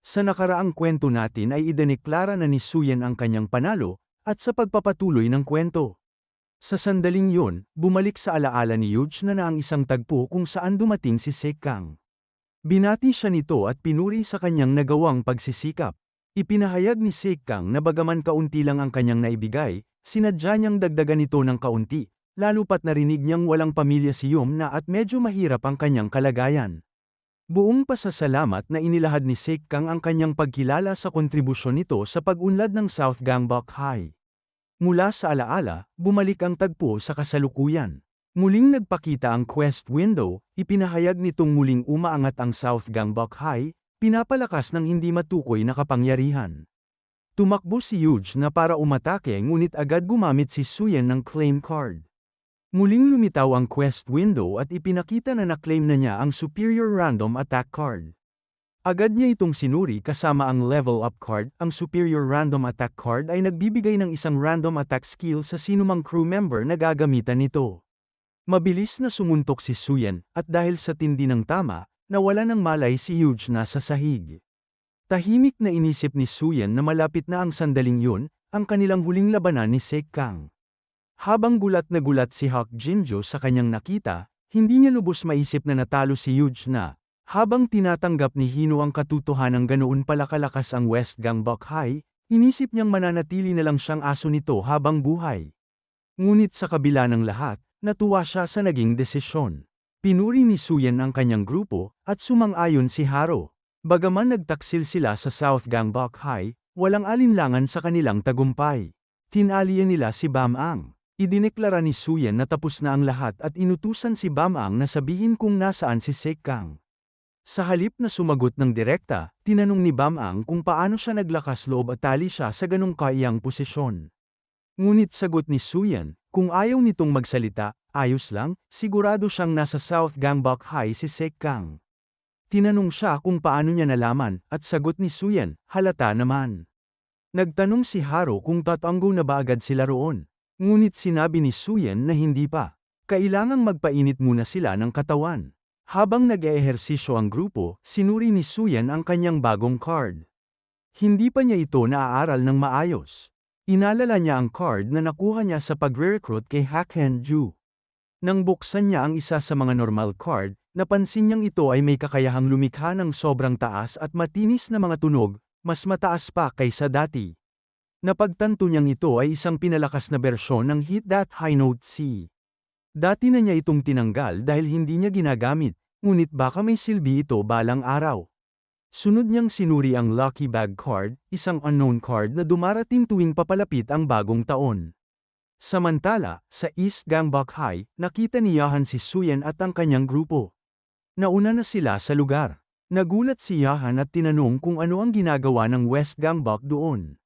Sa nakaraang kwento natin ay idineklara na ni Suyen ang kanyang panalo, at sa pagpapatuloy ng kwento. Sa sandaling yun, bumalik sa alaala ni Yuge na ang isang tagpo kung saan dumating si Sekang. Binati siya nito at pinuri sa kanyang nagawang pagsisikap. Ipinahayag ni Sekang na bagaman kaunti lang ang kanyang naibigay, sinadya niyang dagdagan ito ng kaunti, lalo pat narinig niyang walang pamilya si Yum na at medyo mahirap ang kanyang kalagayan. Buong pasasalamat na inilahad ni Sekang ang kanyang pagkilala sa kontribusyon nito sa pag-unlad ng South Gangbok High. Mula sa alaala, bumalik ang tagpo sa kasalukuyan. Muling nagpakita ang quest window, ipinahayag nitong muling umaangat ang South Gangbok High, pinapalakas ng hindi matukoy na kapangyarihan. Tumakbo si Yuge na para umatake ngunit agad gumamit si Suyen ng claim card. Muling lumitaw ang quest window at ipinakita na na-claim na niya ang Superior Random Attack card. Agad niya itong sinuri kasama ang Level Up card. Ang Superior Random Attack card ay nagbibigay ng isang random attack skill sa sinumang crew member na gagamitan nito. Mabilis na sumuntok si Suyen, at dahil sa tindi ng tama, nawala ng malay si Yuge na sa sahig. Tahimik na inisip ni Suyen na malapit na ang sandaling yun, ang kanilang huling labanan ni Sekang. Habang gulat na gulat si Hawk Jinjo sa kanyang nakita, hindi niya lubos maisip na natalo si Yuge na. Habang tinatanggap ni Hino ang katotohanang ganoon pala kalakas ang West Gangbok High, inisip niyang mananatili na lang siyang aso nito habang buhay. Ngunit sa kabila ng lahat, natuwa siya sa naging desisyon. Pinuri ni Suyen ang kanyang grupo, at sumang-ayon si Haro. Bagaman nagtaksil sila sa South Gangbok High, walang alinlangan sa kanilang tagumpay. Tinalian nila si Bam-ang. Idineklara ni Suyen na tapos na ang lahat at inutusan si Bam-ang na sabihin kung nasaan si Sekang. Sa halip na sumagot ng direkta, tinanong ni Bam-ang kung paano siya naglakas loob at tali siya sa ganong kayang posisyon. Ngunit sagot ni Suyen, kung ayaw nitong magsalita, ayos lang, sigurado siyang nasa South Gangbok High si Sekang. Tinanong siya kung paano niya nalaman, at sagot ni Suyen, halata naman. Nagtanong si Haro kung tatanggo na ba agad sila roon. Ngunit sinabi ni Suyen na hindi pa. Kailangang magpainit muna sila ng katawan. Habang nag-eehersisyo ang grupo, sinuri ni Suyen ang kanyang bagong card. Hindi pa niya ito naaaral ng maayos. Inalala niya ang card na nakuha niya sa pagre-recruit kay Hakhenju. Nang buksan niya ang isa sa mga normal card, napansin niyang ito ay may kakayahang lumikha ng sobrang taas at matinis na mga tunog, mas mataas pa kaysa dati. Napagtanto niyang ito ay isang pinalakas na bersyon ng Hit That High Note C. Dati na niya itong tinanggal dahil hindi niya ginagamit, ngunit baka may silbi ito balang araw. Sunod niyang sinuri ang Lucky Bag card, isang unknown card na dumarating tuwing papalapit ang bagong taon. Samantala, sa East Gangbok High, nakita ni Yahan si Suyen at ang kanyang grupo. Nauna na sila sa lugar. Nagulat si Yahan at tinanong kung ano ang ginagawa ng West Gangbok doon.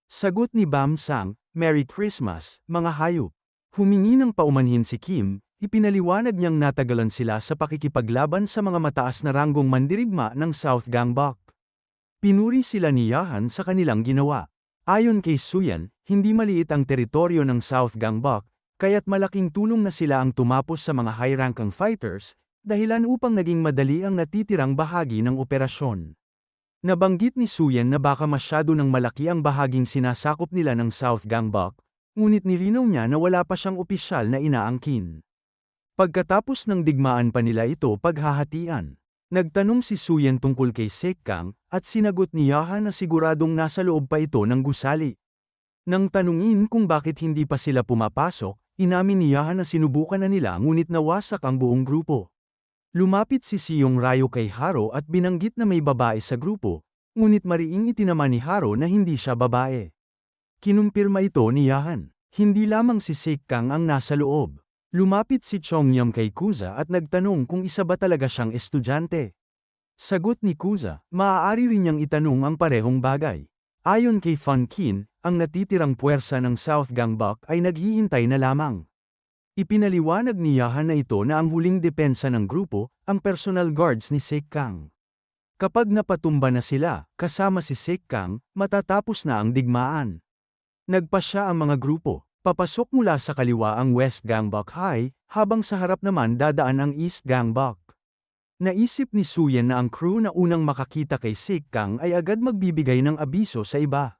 Sagot ni Bam-sang, Merry Christmas, mga hayop. Humingi ng paumanhin si Kim, ipinaliwanag niyang natagalan sila sa pakikipaglaban sa mga mataas na ranggong mandirigma ng South Gangbok. Pinuri sila ni Yahan sa kanilang ginawa. Ayon kay Suyen, hindi maliit ang teritoryo ng South Gangbok, kaya't malaking tulong na sila ang tumapos sa mga high-rankang fighters, dahilan upang naging madali ang natitirang bahagi ng operasyon. Nabanggit ni Suyen na baka masyado ng malaki ang bahaging sinasakop nila ng South Gangbok, ngunit nilinaw niya na wala pa siyang opisyal na inaangkin. Pagkatapos ng digmaan pa nila ito paghahatian. Nagtanong si Suyen tungkol kay Sekang, at sinagot ni Yahan na siguradong nasa loob pa ito ng gusali. Nang tanungin kung bakit hindi pa sila pumapasok, inamin ni Yahan na sinubukan na nila ngunit nawasak ang buong grupo. Lumapit si Siyong Rayo kay Haro at binanggit na may babae sa grupo, ngunit mariing itinaman ni Haro na hindi siya babae. Kinumpirma ito ni Yahan. Hindi lamang si Sekang ang nasa loob. Lumapit si Chongyam kay Kuza at nagtanong kung isa ba talaga siyang estudyante. Sagot ni Kuza, maaari rin niyang itanong ang parehong bagay. Ayon kay Funkin, ang natitirang puwersa ng South Gangbok ay naghihintay na lamang. Ipinaliwanag ni Yahan na ito na ang huling depensa ng grupo, ang personal guards ni Sekang. Kapag napatumba na sila, kasama si Sekang, matatapos na ang digmaan. Nagpasya ang mga grupo. Papasok mula sa kaliwa ang West Gangbok High, habang sa harap naman dadaan ang East Gangbok. Naisip ni Suyen na ang crew na unang makakita kay Sik Kang ay agad magbibigay ng abiso sa iba.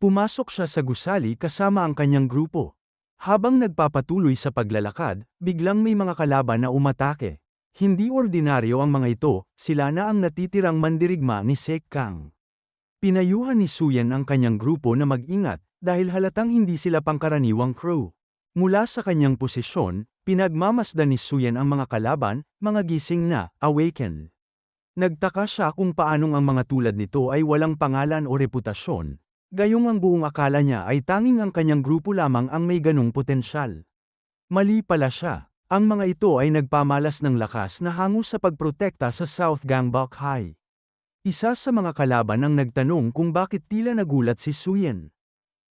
Pumasok siya sa gusali kasama ang kanyang grupo. Habang nagpapatuloy sa paglalakad, biglang may mga kalaban na umatake. Hindi ordinaryo ang mga ito, sila na ang natitirang mandirigma ni Sik Kang. Pinayuhan ni Suyen ang kanyang grupo na mag-ingat, dahil halatang hindi sila pangkaraniwang crew. Mula sa kanyang posisyon, pinagmamasdan ni Suyen ang mga kalaban, mga gising na, awakened. Nagtaka siya kung paanong ang mga tulad nito ay walang pangalan o reputasyon. Gayong ang buong akala niya ay tanging ang kanyang grupo lamang ang may ganong potensyal. Mali pala siya. Ang mga ito ay nagpamalas ng lakas na hango sa pagprotekta sa South Gangbok High. Isa sa mga kalaban ang nagtanong kung bakit tila nagulat si Suyen.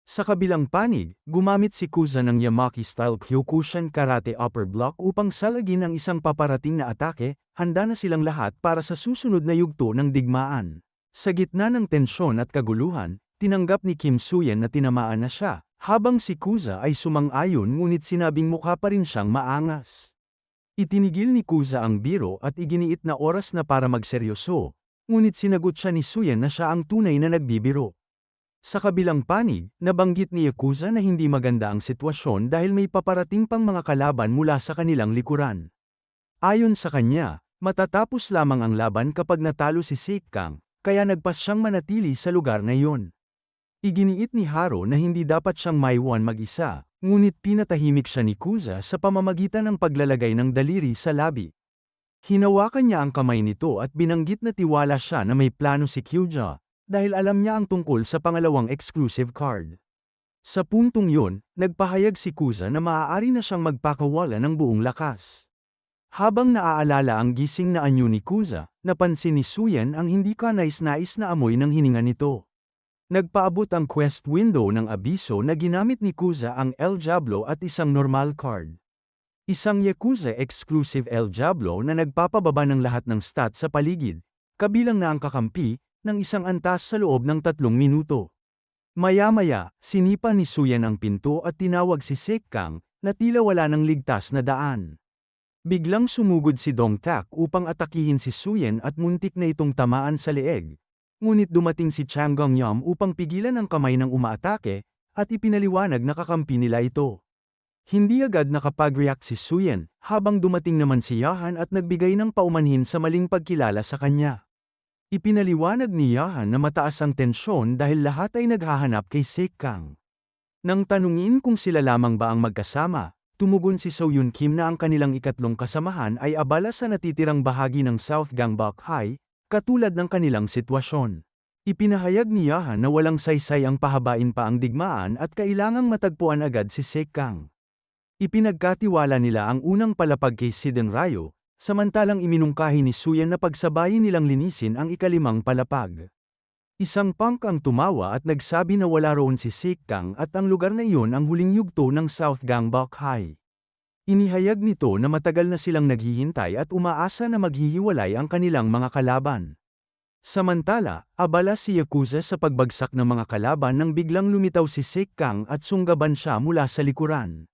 Sa kabilang panig, gumamit si Kuza ng Yamaki-style Kyokushin Karate Upper Block upang salagin ang isang paparating na atake, handa na silang lahat para sa susunod na yugto ng digmaan. Sa gitna ng tensyon at kaguluhan, tinanggap ni Kim Suyen na tinamaan na siya, habang si Kuza ay sumang-ayon ngunit sinabing mukha pa rin siyang maangas. Itinigil ni Kuza ang biro at iginiit na oras na para magseryoso, ngunit sinagot siya ni Suyen na siya ang tunay na nagbibiro. Sa kabilang panig, nabanggit ni Yakuza na hindi maganda ang sitwasyon dahil may paparating pang mga kalaban mula sa kanilang likuran. Ayon sa kanya, matatapos lamang ang laban kapag natalo si Sik Kang, kaya nagpas siyang manatili sa lugar na iyon. Iginiit ni Haro na hindi dapat siyang maiwan mag-isa, ngunit pinatahimik siya ni Kuza sa pamamagitan ng paglalagay ng daliri sa labi. Hinawakan niya ang kamay nito at binanggit na tiwala siya na may plano si Kyuja, dahil alam niya ang tungkol sa pangalawang exclusive card. Sa puntong yun, nagpahayag si Kuza na maaari na siyang magpakawala ng buong lakas. Habang naaalala ang gising na anyo ni Kuza, napansin ni Suyen ang hindi kanais-nais na amoy ng hininga nito. Nagpaabot ang quest window ng abiso na ginamit ni Kuza ang El Diablo at isang normal card. Isang Yakuza exclusive El Diablo na nagpapababa ng lahat ng stats sa paligid, kabilang na ang kakampi, ng isang antas sa loob ng 3 minuto. Maya-maya, sinipa ni Suyen ang pinto at tinawag si Sik Kang, na tila wala ng ligtas na daan. Biglang sumugod si Dong Tak upang atakihin si Suyen at muntik na itong tamaan sa leeg. Ngunit dumating si Chang Gongyam upang pigilan ang kamay ng umaatake, at ipinaliwanag na kakampi nila ito. Hindi agad nakapag-react si Suyen, habang dumating naman si Yahan at nagbigay ng paumanhin sa maling pagkilala sa kanya. Ipinaliwanag ni Yahan na mataas ang tensyon dahil lahat ay naghahanap kay Sik Kang. Nang tanungin kung sila lamang ba ang magkasama, tumugon si So Yun Kim na ang kanilang ikatlong kasamahan ay abala sa natitirang bahagi ng South Gangbok High, katulad ng kanilang sitwasyon. Ipinahayag ni Yahan na walang saysay ang pahabain pa ang digmaan at kailangang matagpuan agad si Sik Kang. Ipinagkatiwala nila ang unang palapag kay Siden Ryo, samantalang iminungkahi ni Suyen na pagsabayin nilang linisin ang ikalimang palapag. Isang punk ang tumawa at nagsabi na wala roon si Sik Kang at ang lugar na iyon ang huling yugto ng South Gangbok High. Inihayag nito na matagal na silang naghihintay at umaasa na maghihiwalay ang kanilang mga kalaban. Samantala, abala si Yakuza sa pagbagsak ng mga kalaban nang biglang lumitaw si Sik Kang at sunggaban siya mula sa likuran.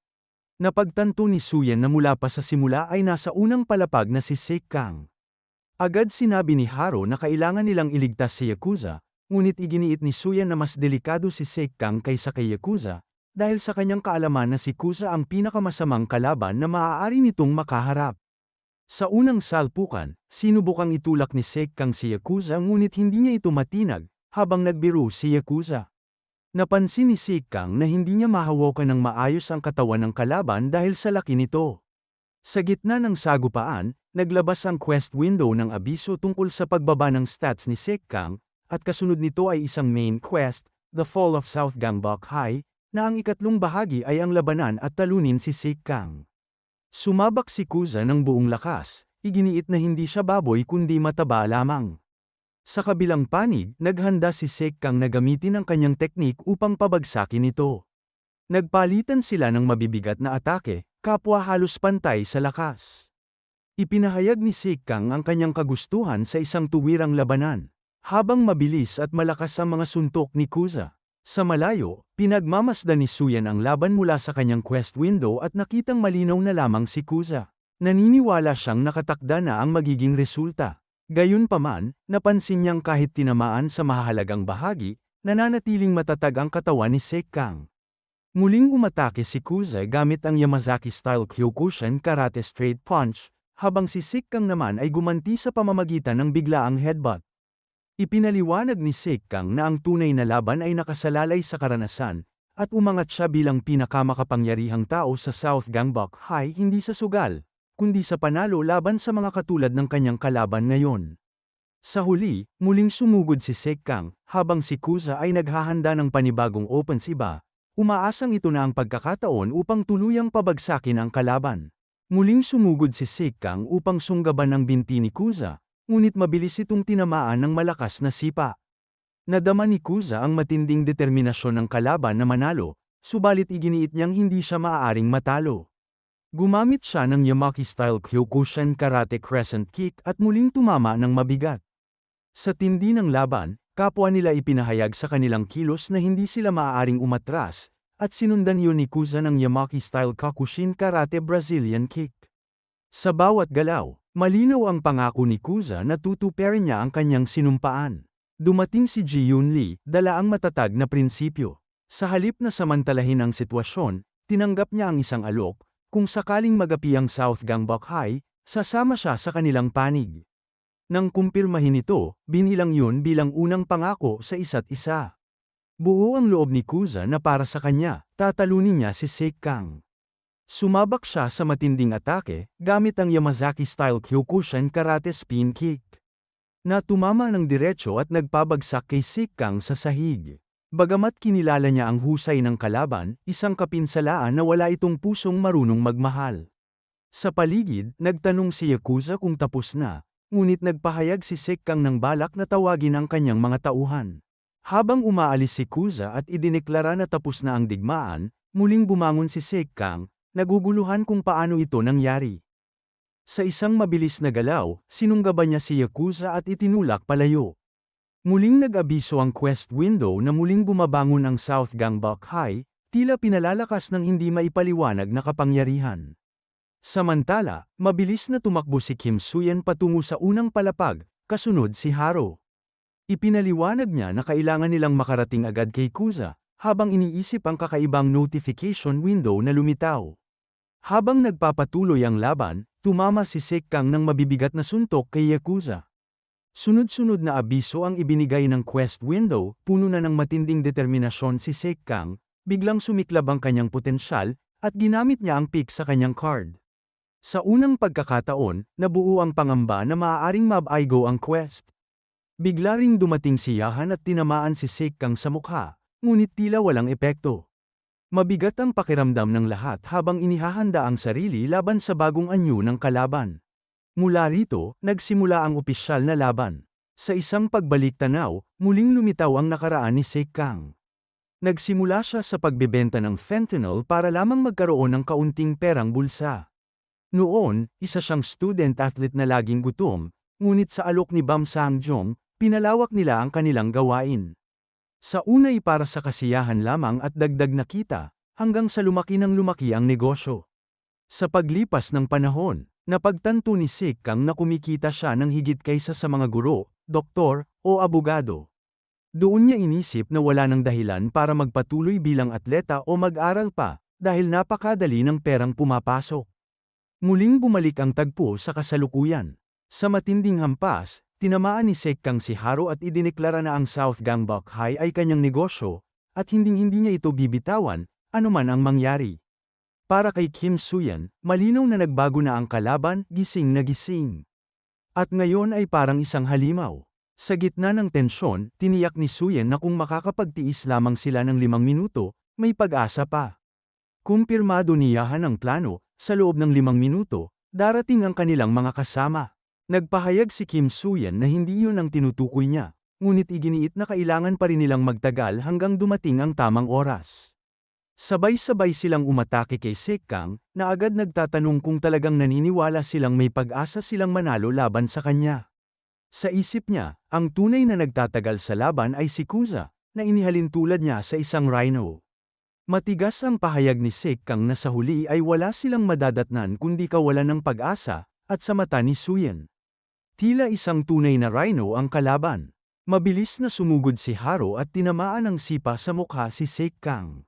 Napagtanto ni Suyen na mula pa sa simula ay nasa unang palapag na si Sik Kang. Agad sinabi ni Haro na kailangan nilang iligtas si Yakuza, ngunit iginiit ni Suyen na mas delikado si Sik Kang kaysa kay Yakuza, dahil sa kanyang kaalaman na si Kuza ang pinakamasamang kalaban na maaari nitong makaharap. Sa unang salpukan, sinubukang itulak ni Sik Kang si Yakuza ngunit hindi niya ito matinag, habang nagbiro si Yakuza. Napansin ni Sik Kang na hindi niya mahawakan ng maayos ang katawan ng kalaban dahil sa laki nito. Sa gitna ng sagupaan, naglabas ang quest window ng abiso tungkol sa pagbaba ng stats ni Sik Kang, at kasunod nito ay isang main quest, The Fall of South Gangbok High, na ang ikatlong bahagi ay ang labanan at talunin si Sik Kang. Sumabak si Kuza ng buong lakas, iginiit na hindi siya baboy kundi mataba lamang. Sa kabilang panig, naghanda si Sik Kang na gamitin ang kanyang teknik upang pabagsakin ito. Nagpalitan sila ng mabibigat na atake, kapwa halos pantay sa lakas. Ipinahayag ni Sik Kang ang kanyang kagustuhan sa isang tuwirang labanan, habang mabilis at malakas ang mga suntok ni Kuza. Sa malayo, pinagmamasdan ni Suyen ang laban mula sa kanyang quest window at nakitang malinaw na lamang si Kuza. Naniniwala siyang nakatakda na ang magiging resulta. Gayunpaman, napansin niyang kahit tinamaan sa mahahalagang bahagi, nananatiling matatag ang katawan ni Sekkang. Muling umatake si Kuze gamit ang Yamazaki-style Kyokushin Karate Straight Punch, habang si Sekkang naman ay gumanti sa pamamagitan ng biglaang headbutt. Ipinaliwanag ni Sekkang na ang tunay na laban ay nakasalalay sa karanasan, at umangat siya bilang pinakamakapangyarihang tao sa South Gangbok High hindi sa sugal, kundi sa panalo laban sa mga katulad ng kanyang kalaban ngayon. Sa huli, muling sumugod si Sekkang, habang si Kuze ay naghahanda ng panibagong opens iba. Umaasang ito na ang pagkakataon upang tuluyang pabagsakin ang kalaban. Muling sumugod si Sekkang upang sunggaban ang binti ni Kuze, ngunit mabilis itong tinamaan ng malakas na sipa. Nadama ni Kuze ang matinding determinasyon ng kalaban na manalo, subalit iginiit niyang hindi siya maaaring matalo. Gumamit siya ng Yamaki-style Kyokushin Karate Crescent Kick at muling tumama ng mabigat. Sa tindi ng laban, kapwa nila ipinahayag sa kanilang kilos na hindi sila maaaring umatras, at sinundan yun ni Kuze ng Yamaki-style Kakushin Karate Brazilian Kick. Sa bawat galaw, malinaw ang pangako ni Kuze na tutuparin niya ang kanyang sinumpaan. Dumating si Ji Yun Lee, dala ang matatag na prinsipyo. Sa halip na samantalahin ang sitwasyon, tinanggap niya ang isang alok, kung sakaling magapi ang South Gangbok High, sasama siya sa kanilang panig. Nang kumpirmahin ito, binilang yun bilang unang pangako sa isa't isa. Buo ang loob ni Kuze na para sa kanya, tatalunin niya si Sekkang. Sumabak siya sa matinding atake, gamit ang Yamazaki-style Kyokushin Karate Spin Kick, na tumama ng diretso at nagpabagsak kay Sekkang sa sahig. Bagamat kinilala niya ang husay ng kalaban, isang kapinsalaan na wala itong pusong marunong magmahal. Sa paligid, nagtanong si Kuze kung tapos na. Ngunit nagpahayag si Sekkang ng balak na tawagin ang kanyang mga tauhan. Habang umaalis si Kuze at idineklara na tapos na ang digmaan, muling bumangon si Sekkang, naguguluhan kung paano ito nangyari. Sa isang mabilis na galaw, sinunggaban niya si Kuze at itinulak palayo. Muling nag-abiso ang quest window na muling bumabangon ang South Gangbok High, tila pinalalakas ng hindi maipaliwanag na kapangyarihan. Samantala, mabilis na tumakbo si Kim Suyen patungo sa unang palapag, kasunod si Haro. Ipinaliwanag niya na kailangan nilang makarating agad kay Kuze, habang iniisip ang kakaibang notification window na lumitaw. Habang nagpapatuloy ang laban, tumama si Sekkang ng mabibigat na suntok kay Kuze. Sunod-sunod na abiso ang ibinigay ng quest window, puno na ng matinding determinasyon si Sekkang, biglang sumiklab ang kanyang potensyal, at ginamit niya ang pick sa kanyang card. Sa unang pagkakataon, nabuo ang pangamba na maaaring mab-aigo ang quest. Bigla ring dumating si Yahan at tinamaan si Sekkang sa mukha, ngunit tila walang epekto. Mabigat ang pakiramdam ng lahat habang inihahanda ang sarili laban sa bagong anyo ng kalaban. Mula rito, nagsimula ang opisyal na laban. Sa isang pagbalik-tanaw, muling lumitaw ang nakaraan ni Sekkang. Nagsimula siya sa pagbebenta ng fentanyl para lamang magkaroon ng kaunting perang bulsa. Noon, isa siyang student-athlete na laging gutom, ngunit sa alok ni Bam Sang-jong, pinalawak nila ang kanilang gawain. Sa unay para sa kasiyahan lamang at dagdag na kita, hanggang sa lumaki ng lumaki ang negosyo. Sa paglipas ng panahon, napagtanto ni Sekkang na kumikita siya ng higit kaysa sa mga guro, doktor, o abogado. Doon niya inisip na wala ng dahilan para magpatuloy bilang atleta o mag-aral pa, dahil napakadali ng perang pumapasok. Muling bumalik ang tagpo sa kasalukuyan. Sa matinding hampas, tinamaan ni Sekkang si Haro at idineklara na ang South Gangbok High ay kanyang negosyo, at hinding-hindi niya ito bibitawan, anuman ang mangyari. Para kay Kim Suyen, malinaw na nagbago na ang kalaban, gising na gising. At ngayon ay parang isang halimaw. Sa gitna ng tensyon, tiniyak ni Suyen na kung makakapagtiis lamang sila ng 5 minuto, may pag-asa pa. Kumpirmado ni Yahan ang plano, sa loob ng 5 minuto, darating ang kanilang mga kasama. Nagpahayag si Kim Suyen na hindi yun ang tinutukoy niya, ngunit iginiit na kailangan pa rin nilang magtagal hanggang dumating ang tamang oras. Sabay-sabay silang umatake kay Sekkang, na agad nagtatanong kung talagang naniniwala silang may pag-asa silang manalo laban sa kanya. Sa isip niya, ang tunay na nagtatagal sa laban ay si Kuze, na inihalin tulad niya sa isang rhino. Matigas ang pahayag ni Sek Kang na sa huli ay wala silang madadatnan kundi kawalan ng pag-asa, at sa mata ni Suyen. Tila isang tunay na rhino ang kalaban. Mabilis na sumugod si Haro at tinamaan ng sipa sa mukha si Sek Kang.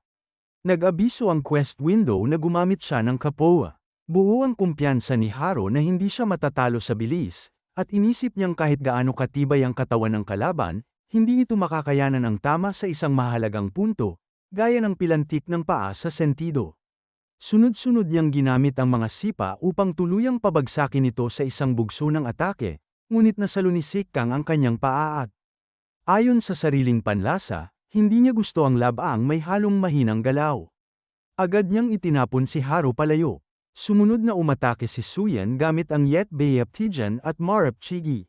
Nag-abiso ang quest window na gumamit siya ng kapoa. Buo ang kumpiyansa ni Haro na hindi siya matatalo sa bilis, at inisip niyang kahit gaano katibay ang katawan ng kalaban, hindi ito makakayanan ang tama sa isang mahalagang punto, gaya ng pilantik ng paa sa sentido. Sunod-sunod niyang ginamit ang mga sipa upang tuluyang pabagsakin ito sa isang bugso ng atake, ngunit nasalo ni Sek Kang ang kanyang paa at ayon sa sariling panlasa, hindi niya gusto ang labaang may halong mahinang galaw. Agad niyang itinapon si Haro palayo. Sumunod na umatake si Suyen gamit ang Yet Bayep Tijan at Marap Chigi.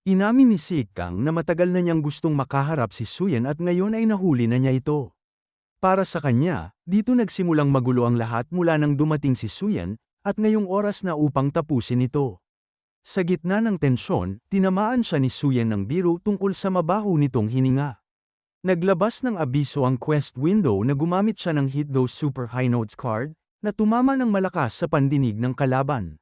Inamin ni Sek Kang na matagal na niyang gustong makaharap si Suyen at ngayon ay nahuli na niya ito. Para sa kanya, dito nagsimulang magulo ang lahat mula nang dumating si Suyen, at ngayong oras na upang tapusin ito. Sa gitna ng tensyon, tinamaan siya ni Suyen ng biro tungkol sa mabaho nitong hininga. Naglabas ng abiso ang quest window na gumamit siya ng Hit Those Super High Notes card, na tumama ng malakas sa pandinig ng kalaban.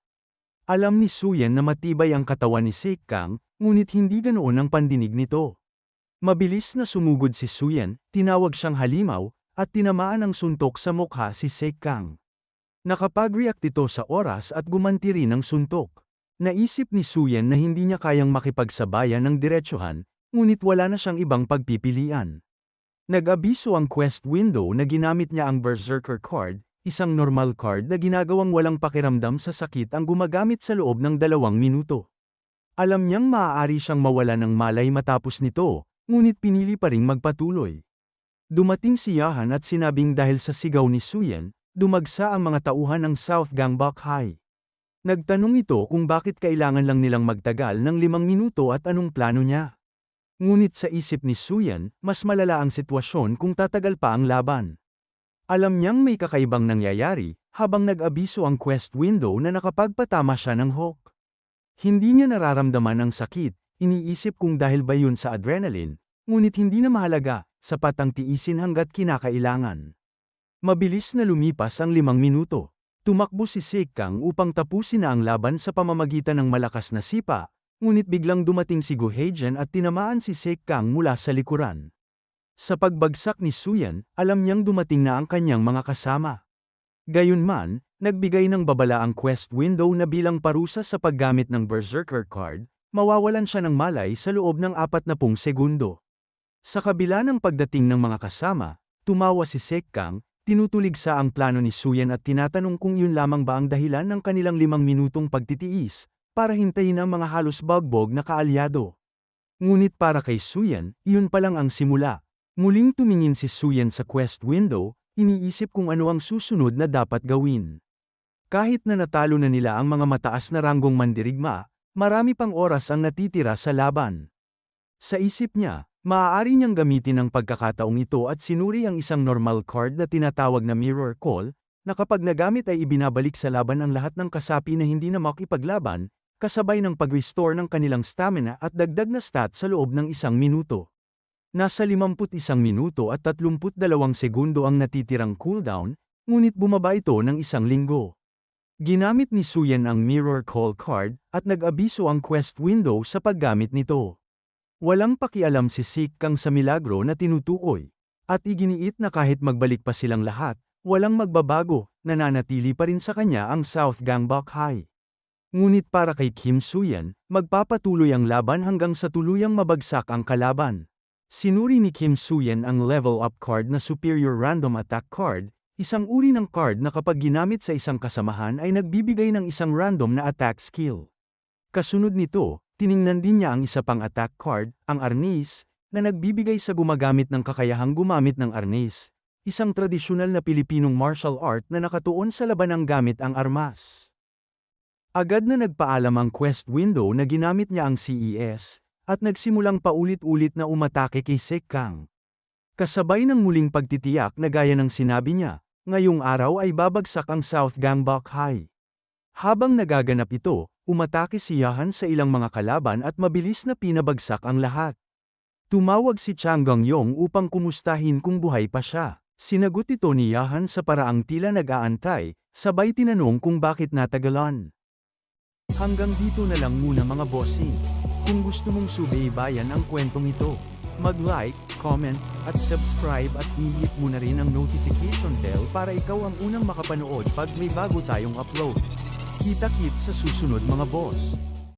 Alam ni Suyen na matibay ang katawan ni Sek Kang, ngunit hindi ganoon ang pandinig nito. Mabilis na sumugod si Suyen, tinawag siyang halimaw, at tinamaan ng suntok sa mukha si Sek Kang. Nakapag-react ito sa oras at gumanti rin ng suntok. Naisip ni Suyen na hindi niya kayang makipagsabayan ng diretsuhan, ngunit wala na siyang ibang pagpipilian. Nag-abiso ang quest window na ginamit niya ang Berserker card, isang normal card na ginagawang walang pakiramdam sa sakit ang gumagamit sa loob ng 2 minuto. Alam niyang maaari siyang mawala ng malay matapos nito, ngunit pinili pa ring magpatuloy. Dumating si Yahan at sinabing dahil sa sigaw ni Suyen, dumagsa ang mga tauhan ng South Gangbok High. Nagtanong ito kung bakit kailangan lang nilang magtagal ng 5 minuto at anong plano niya. Ngunit sa isip ni Suyen, mas malala ang sitwasyon kung tatagal pa ang laban. Alam niyang may kakaibang nangyayari, habang nag-abiso ang quest window na nakapagpatama siya ng hook. Hindi niya nararamdaman ang sakit, iniisip kung dahil ba yun sa adrenaline, ngunit hindi na mahalaga, sapat ang tiisin hanggat kinakailangan. Mabilis na lumipas ang 5 minuto. Tumakbo si Sek Kang upang tapusin na ang laban sa pamamagitan ng malakas na sipa, ngunit biglang dumating si Go Heijian at tinamaan si Sek Kang mula sa likuran. Sa pagbagsak ni Suyen, alam niyang dumating na ang kanyang mga kasama. Gayunman, nagbigay ng babala ang quest window na bilang parusa sa paggamit ng Berserker card, mawawalan siya ng malay sa loob ng 40 segundo. Sa kabila ng pagdating ng mga kasama, tumawa si Sek Kang, tinutulig sa ang plano ni Suyen at tinatanong kung yun lamang ba ang dahilan ng kanilang 5 minutong pagtitiis, para hintayin ang mga halos bagbog na kaalyado. Ngunit para kay Suyen, yun pa lang ang simula. Muling tumingin si Suyen sa quest window, iniisip kung ano ang susunod na dapat gawin. Kahit na natalo na nila ang mga mataas na ranggong mandirigma, marami pang oras ang natitira sa laban. Sa isip niya, maaari niyang gamitin ang pagkakataong ito at sinuri ang isang normal card na tinatawag na Mirror Call, na kapag nagamit ay ibinabalik sa laban ang lahat ng kasapi na hindi na makipaglaban, kasabay ng pag-restore ng kanilang stamina at dagdag na stat sa loob ng 1 minuto. Nasa 51 minuto at 32 segundo ang natitirang cooldown, ngunit bumaba ito ng 1 linggo. Ginamit ni Suyen ang Mirror Call card, at nag-abiso ang quest window sa paggamit nito. Walang pakialam si Sek Kang sa milagro na tinutukoy, at iginiit na kahit magbalik pa silang lahat, walang magbabago, nananatili pa rin sa kanya ang South Gangbok High. Ngunit para kay Kim Suyen, magpapatuloy ang laban hanggang sa tuluyang mabagsak ang kalaban. Sinuri ni Kim Suyen ang Level Up card na Superior Random Attack card, isang uri ng card na kapag ginamit sa isang kasamahan ay nagbibigay ng isang random na attack skill. Kasunod nito, tiningnan din niya ang isa pang attack card, ang Arnis, na nagbibigay sa gumagamit ng kakayahang gumamit ng Arnis, isang tradisyonal na Pilipinong martial art na nakatuon sa labanang gamit ang armas. Agad na nagpaalam ang quest window na ginamit niya ang CES, at nagsimulang paulit-ulit na umatake kay Sek Kang. Kasabay ng muling pagtitiyak na gaya ng sinabi niya, ngayong araw ay babagsak ang South Gangbok High. Habang nagaganap ito, umatake si Yahan sa ilang mga kalaban at mabilis na pinabagsak ang lahat. Tumawag si Chang Gangyong upang kumustahin kung buhay pa siya. Sinagot ito ni Yahan sa paraang tila nag-aantay, sabay tinanong kung bakit natagalan. Hanggang dito na lang muna mga bossing. Kung gusto mong subaybayan ang kwentong ito, mag-like, comment, at subscribe at i-hit mo na rin ang notification bell para ikaw ang unang makapanood pag may bago tayong upload. Kita-kits sa susunod mga boss.